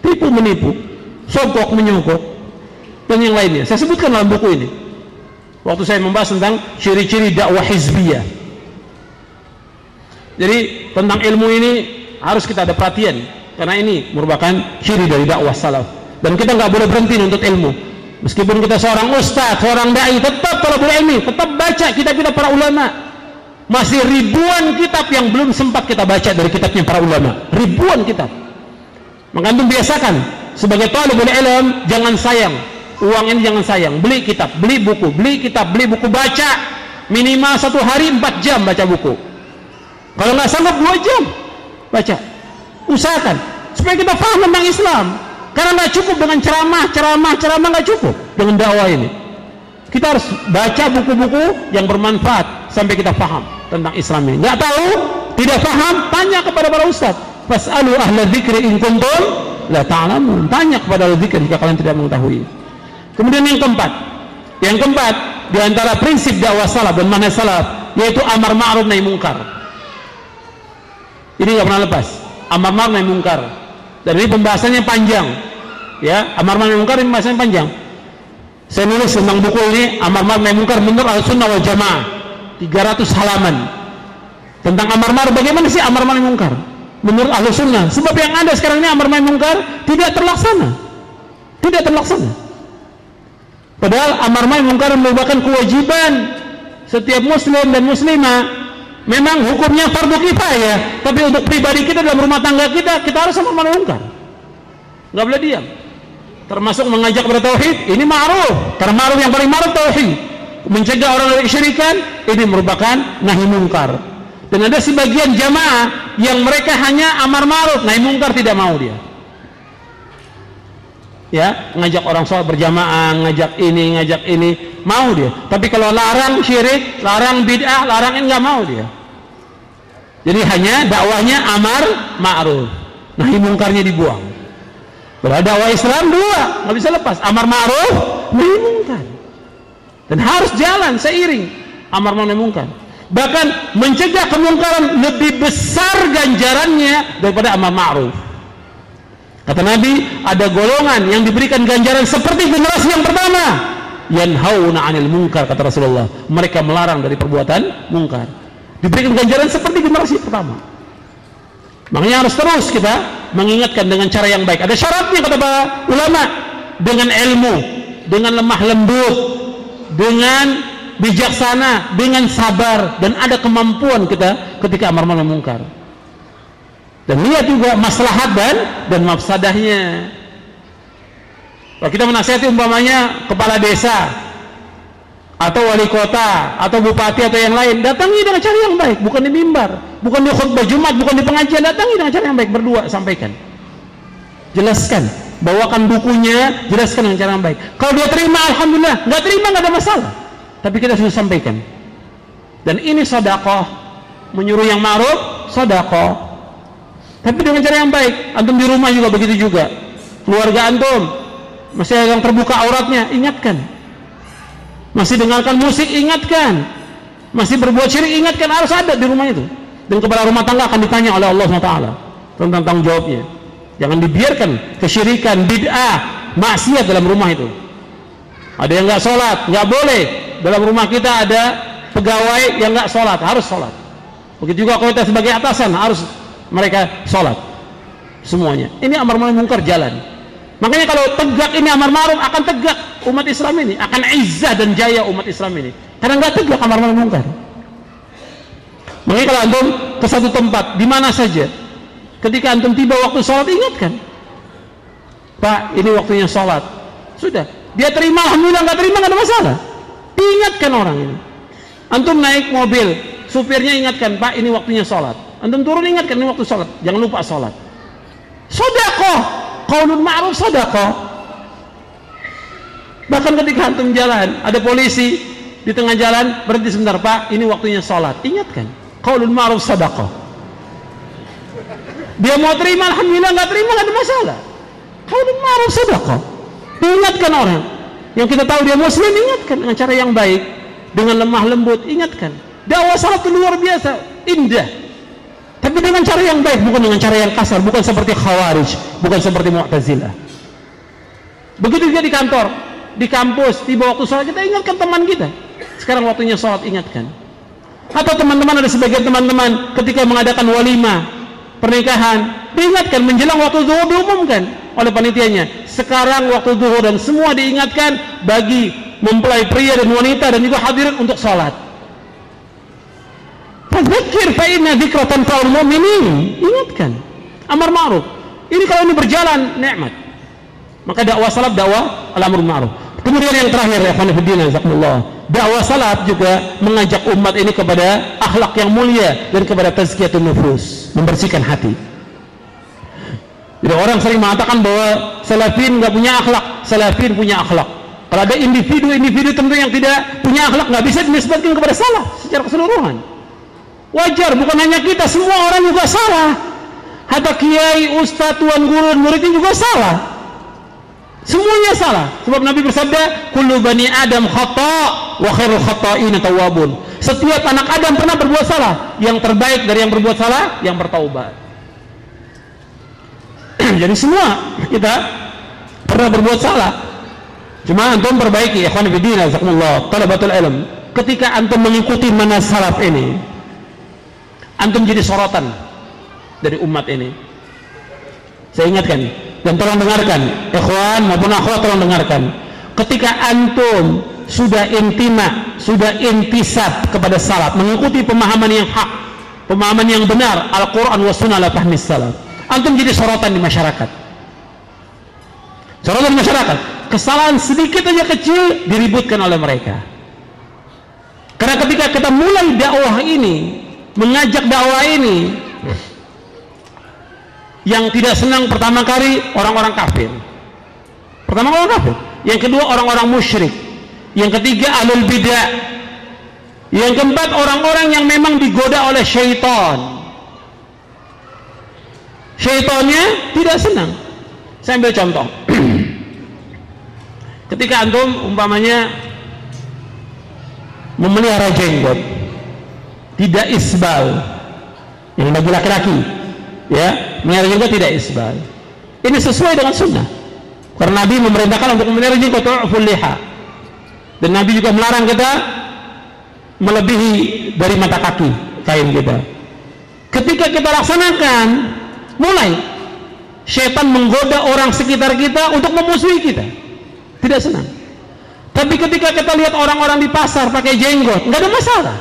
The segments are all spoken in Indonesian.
tipu menipu, sogok menyogok, dan yang lainnya. Saya sebutkan dalam buku ini waktu saya membahas tentang ciri-ciri dakwah hizbiyah. Jadi tentang ilmu ini harus kita ada perhatian, karena ini merupakan ciri dari dakwah salaf. Dan kita nggak boleh berhenti untuk ilmu. Meskipun kita seorang ustadz, seorang dai, tetap kalau boleh ilmu, tetap baca kitab-kitab para ulama. Masih ribuan kitab yang belum sempat kita baca dari kitabnya para ulama. Ribuan kitab. Maka antum biasakan sebagai talibul ilm, jangan sayang uang ini, jangan sayang. Beli kitab, beli buku, beli kitab, beli buku, baca minimal 1 hari 4 jam baca buku. Kalau nggak sanggup 2 jam baca. Usahakan supaya kita paham tentang Islam. Karena nggak cukup dengan ceramah nggak cukup dengan dakwah ini. Kita harus baca buku-buku yang bermanfaat sampai kita paham tentang Islam ini. Nggak tahu, tidak paham, tanya kepada para ustadz. Fas'alu ahla dzikri in kuntum la ta'lamun. Tanya kepada ahli dzikir jika kalian tidak mengetahui. Kemudian yang keempat di antara prinsip dakwah salaf dan manhaj salaf yaitu amar ma'ruf nahi mungkar. Ini nggak pernah lepas. Amar ma'ruf nahi mungkar. Dan ini pembahasannya panjang. Ya, amar ma'ruf nahi mungkar ini pembahasannya panjang. Saya nulis tentang buku ini amar ma'ruf nahi mungkar menurut Ahlussunnah wal Jamaah 300 halaman tentang amar ma'ruf. Bagaimana sih amar ma'ruf nahi mungkar menurut Ahlussunnah? Sebab yang ada sekarang ini amar ma'ruf nahi mungkar tidak terlaksana. Padahal amar ma'ruf nahi mungkar merupakan kewajiban setiap muslim dan muslimah. Memang hukumnya fardu kifayah, tapi untuk pribadi kita dalam rumah tangga kita harus amar ma'ruf nahi mungkar. Nggak boleh diam. Termasuk mengajak kepada tauhid, ini ma'ruf. Karena ma'ruf yang paling ma'ruf tauhid. Mencegah orang dari kesyirikan, ini merupakan nahi mungkar. Dan ada sebagian jamaah yang mereka hanya amar ma'ruf, nahi mungkar tidak mau dia. Ya, ngajak orang sholat berjamaah, ngajak ini, mau dia. Tapi kalau larang syirik, larang bid'ah, larang ini nggak mau dia. Jadi hanya dakwahnya amar ma'ruf, nahi mungkarnya dibuang. Dakwah Islam 2, nggak bisa lepas, amar ma'ruf nahi mungkar, dan harus jalan seiring amar ma'ruf nahi mungkar. Bahkan mencegah kemungkaran lebih besar ganjarannya daripada amar ma'ruf. Kata Nabi, ada golongan yang diberikan ganjaran seperti generasi yang pertama, yanhauna 'anil munkar, kata Rasulullah, mereka melarang dari perbuatan mungkar. Diberikan ganjaran seperti generasi pertama. Makanya harus terus kita mengingatkan dengan cara yang baik. Ada syaratnya kata para ulama, dengan ilmu, dengan lemah lembut, dengan bijaksana, dengan sabar, dan ada kemampuan kita ketika amar ma'ruf nahi mungkar. Dan lihat juga maslahat dan mafsadahnya. Kalau kita menasihati umpamanya kepala desa atau wali kota atau bupati atau yang lain, datangi dengan cara yang baik, bukan di mimbar, bukan di khutbah Jumat, bukan di pengajian. Datangi dengan cara yang baik, berdua sampaikan, jelaskan, bawakan bukunya, jelaskan dengan cara yang baik. Kalau dia terima, alhamdulillah. Nggak terima, nggak ada masalah, tapi kita sudah sampaikan. Dan ini sedekah, menyuruh yang ma'ruf sedekah, tapi dengan cara yang baik. Antum di rumah juga begitu juga. Keluarga antum masih yang terbuka auratnya, ingatkan. Masih dengarkan musik, ingatkan. Masih berbuat syirik, ingatkan. Harus ada di rumah itu. Dan kepala rumah tangga akan ditanya oleh Allah SWT tentang tanggung jawabnya. Jangan dibiarkan kesyirikan, bid'ah, maksiat dalam rumah itu. Ada yang nggak sholat, nggak boleh. Dalam rumah kita ada pegawai yang nggak sholat, harus sholat. Begitu juga kalau kita sebagai atasan, harus mereka sholat semuanya. Ini amar ma'ruf mungkar jalan. Makanya kalau tegak ini amar ma'ruf, akan tegak umat Islam ini, akan izzah dan jaya umat Islam ini, karena nggak tegak amar ma'ruf mungkar. Makanya kalau antum ke satu tempat, di mana saja, ketika antum tiba waktu sholat, ingatkan, Pak, ini waktunya sholat. Sudah, dia terima, alhamdulillah. Nggak terima, nggak ada masalah. Ingatkan orang ini. Antum naik mobil, supirnya ingatkan, Pak, ini waktunya sholat. Antum turun, ingatkan, ini waktu sholat, jangan lupa sholat. Sedekah, qaulun ma'ruf sedekah. Bahkan ketika antum jalan, ada polisi di tengah jalan, berhenti sebentar, Pak, ini waktunya sholat. Ingatkan, qaulun ma'ruf sedekah. Dia mau terima, alhamdulillah. Nggak terima, nggak ada masalah. Qaulun ma'ruf sedekah. Ingatkan orang yang kita tahu dia muslim, ingatkan dengan cara yang baik, dengan lemah lembut, ingatkan. Dakwah salaf itu luar biasa indah. tapi dengan cara yang baik, bukan dengan cara yang kasar, bukan seperti Khawarij, bukan seperti Mu'tazilah. Begitu juga di kantor, di kampus, tiba waktu sholat, kita ingatkan teman kita, sekarang waktunya sholat, ingatkan. Atau teman-teman, ada sebagian teman-teman ketika mengadakan walimah pernikahan, diingatkan menjelang waktu zuhur, diumumkan oleh panitianya, sekarang waktu zuhur, dan semua diingatkan bagi mempelai pria dan wanita dan juga hadirin untuk sholat. Fadzakir fa inna dzikra tanfa'ul mu'minin. Ingatkan, amar ma'ruf. Ini kalau ini berjalan nikmat. Maka dakwah salaf, dakwah al-amr ma'ruf. Kemudian yang terakhir, ya ikhwan fillah, jazakumullah, dakwah salaf juga mengajak umat ini kepada akhlak yang mulia dan kepada tazkiyatun nufus, membersihkan hati. Jadi orang sering mengatakan bahwa salafin nggak punya akhlak, salafin punya akhlak. Kalau ada individu-individu tentu yang tidak punya akhlak, nggak bisa dinisbatkan kepada salaf secara keseluruhan. Wajar, bukan hanya kita, semua orang juga salah. Hatta kiai, ustadz, tuan guru, muridnya juga salah. Semuanya salah. Sebab Nabi bersabda, kullu bani Adam khata' wa khairul khata'ina tawwabun. Setiap anak Adam pernah berbuat salah. Yang terbaik dari yang berbuat salah, yang bertaubat. Jadi semua kita pernah berbuat salah. Cuma antum perbaiki, ikhwan fillah, jazakumullah, talabatul ilm. Ketika antum mengikuti manhaj salaf ini, antum jadi sorotan dari umat ini. Saya ingatkan, dan tolong dengarkan, ikhwan maupun akhwat, tolong dengarkan. Ketika antum sudah intima, sudah intisab kepada salaf, mengikuti pemahaman yang hak, pemahaman yang benar, Al-Quran wa sunnah ala fahmis salaf, antum jadi sorotan di masyarakat. Sorotan di masyarakat. Kesalahan sedikit aja kecil diributkan oleh mereka. Karena ketika kita mulai dakwah ini, mengajak dakwah ini, yang tidak senang pertama kali orang-orang kafir, pertama orang kafir, yang kedua orang-orang musyrik, yang ketiga ahlul bidah, yang keempat orang-orang yang memang digoda oleh syaitan. Syaitannya tidak senang. Saya ambil contoh. Ketika antum umpamanya memelihara jenggot, tidak isbal, yang bagi laki-laki, ya, memelihara jenggot tidak isbal. Ini sesuai dengan sunnah, karena Nabi memerintahkan untuk memelihara jenggot, tu'ful liha, dan Nabi juga melarang kita melebihi dari mata kaki kain kita. Ketika kita laksanakan, mulai syaitan menggoda orang sekitar kita untuk memusuhi kita, tidak senang. Tapi ketika kita lihat orang-orang di pasar pakai jenggot, nggak ada masalah.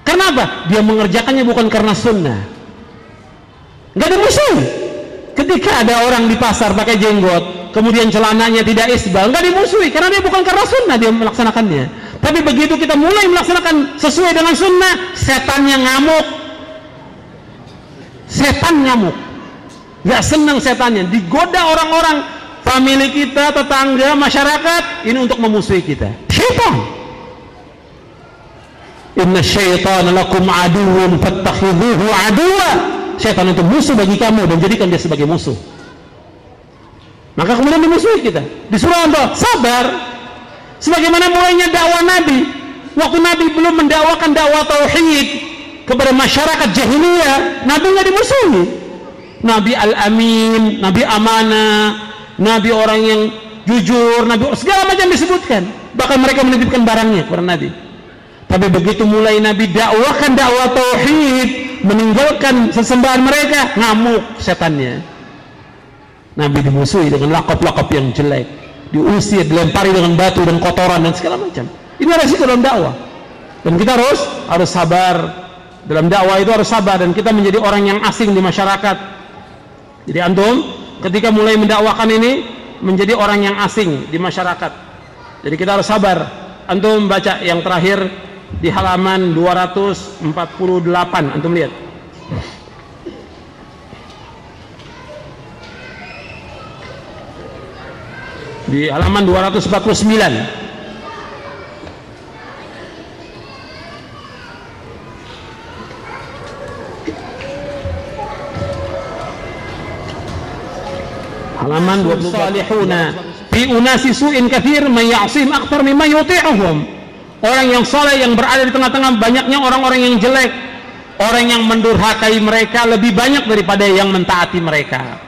Kenapa? Dia mengerjakannya bukan karena sunnah. Nggak ada musuh. Ketika ada orang di pasar pakai jenggot, kemudian celananya tidak isbal, nggak dimusuhi, karena dia bukan karena sunnah dia melaksanakannya. Tapi begitu kita mulai melaksanakan sesuai dengan sunnah, setannya ngamuk. Setan ngamuk. Nggak senang setannya, digoda orang-orang, famili kita, tetangga, masyarakat, ini untuk memusuhi kita. Syaitan. Inna syaitana lakum aduwwun fattakhidhuhu aduwwa. Syaitan itu musuh bagi kamu dan jadikan dia sebagai musuh. Maka kemudian dimusuhi kita. Disuruh untuk sabar. Sebagaimana mulainya dakwah Nabi. Waktu Nabi belum mendakwakan dakwah tauhid kepada masyarakat jahiliyah, Nabi nggak dimusuhi. Nabi al-amin, Nabi amanah, Nabi orang yang jujur, Nabi segala macam disebutkan. Bahkan mereka menitipkan barangnya kepada Nabi. Tapi begitu mulai Nabi dakwahkan dakwah tauhid, meninggalkan sesembahan mereka, ngamuk setannya. Nabi dimusuhi dengan lakop-lakop yang jelek, diusir, dilempari dengan batu dan kotoran dan segala macam. Ini resiko dalam dakwah. Dan kita harus sabar. Dalam dakwah itu harus sabar, dan kita menjadi orang yang asing di masyarakat. Jadi antum ketika mulai mendakwakan ini menjadi orang yang asing di masyarakat. Jadi kita harus sabar. Antum baca yang terakhir di halaman 248, antum lihat. Di halaman 249. Halaman 20. Salihuna fi unasi su'in katsir man ya'sim akthar mimma yuti'uhum. Orang yang saleh yang berada di tengah-tengah banyaknya orang-orang yang jelek. orang yang mendurhakai mereka lebih banyak daripada yang mentaati mereka.